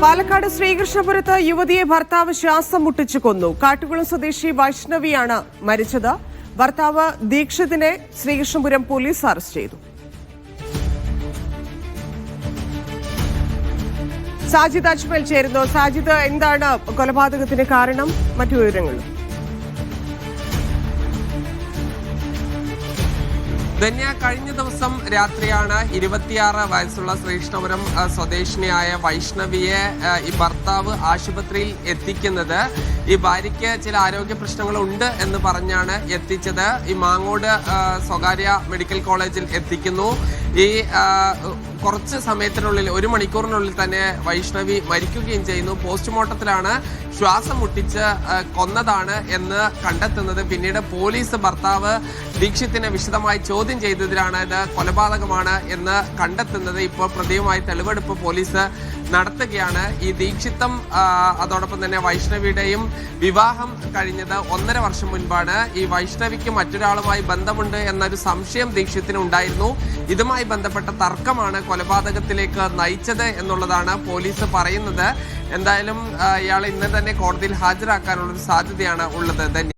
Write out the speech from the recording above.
പാലക്കാട് ശ്രീകൃഷ്ണപുരത്ത് യുവതിയെ ഭർത്താവ് ശ്വാസം മുട്ടിച്ചു കൊന്നു. കാട്ടുകുളം സ്വദേശി വൈഷ്ണവിയാണ് മരിച്ചത്. ഭർത്താവ് ദീക്ഷിതിനെ ശ്രീകൃഷ്ണപുരം പോലീസ് അറസ്റ്റ് ചെയ്തു. സാജിദ് അജ്മൽ ചേരുന്നു. സാജിദ്, എന്താണ് കൊലപാതകത്തിന് കാരണം? മറ്റു വിവരങ്ങളും. ധന്യ, കഴിഞ്ഞ ദിവസം രാത്രിയാണ് 26 വയസ്സുള്ള ശ്രീകൃഷ്ണപുരം സ്വദേശിനിയായ വൈഷ്ണവിയെ ഈ ഭർത്താവ് ആശുപത്രിയിൽ എത്തിക്കുന്നത്. ഈ ഭാര്യയ്ക്ക് ചില ആരോഗ്യ പ്രശ്നങ്ങളുണ്ട് എന്ന് പറഞ്ഞാണ് എത്തിച്ചത്. ഈ മാങ്ങോട് സ്വകാര്യ മെഡിക്കൽ കോളേജിൽ എത്തിക്കുന്നു. ഈ കുറച്ച് സമയത്തിനുള്ളിൽ 1 മണിക്കൂറിനുള്ളിൽ തന്നെ വൈഷ്ണവി മരിക്കുകയും ചെയ്യുന്നു. പോസ്റ്റ്മോർട്ടത്തിലാണ് ശ്വാസം മുട്ടിച്ച് കൊന്നതാണ് എന്ന് കണ്ടെത്തുന്നത്. പിന്നീട് പോലീസ് ഭർത്താവ് ദീക്ഷിത്തിനെ വിശദമായി ചോദ്യം ചെയ്തതിലാണ് ഇത് കൊലപാതകമാണ് എന്ന് കണ്ടെത്തുന്നത്. ഇപ്പോൾ പ്രതിയുമായി തെളിവെടുപ്പ് പോലീസ് നടത്തുകയാണ്. ഈ ദീക്ഷിത്തും അതോടൊപ്പം തന്നെ വൈഷ്ണവിയുടെയും വിവാഹം കഴിഞ്ഞത് 1.5 വർഷം മുൻപാണ്. ഈ വൈഷ്ണവിക്ക് മറ്റൊരാളുമായി ബന്ധമുണ്ട് എന്നൊരു സംശയം ദീക്ഷിത്തിന് ഉണ്ടായിരുന്നു. ഇതുമായി ബന്ധപ്പെട്ട തർക്കമാണ് കൊലപാതകത്തിലേക്ക് നയിച്ചത് എന്നുള്ളതാണ് പോലീസ് പറയുന്നത്. എന്തായാലും ഇയാളെ ഇന്ന് തന്നെ കോടതിയിൽ ഹാജരാക്കാനുള്ളൊരു സാധ്യതയാണ് ഉള്ളത്.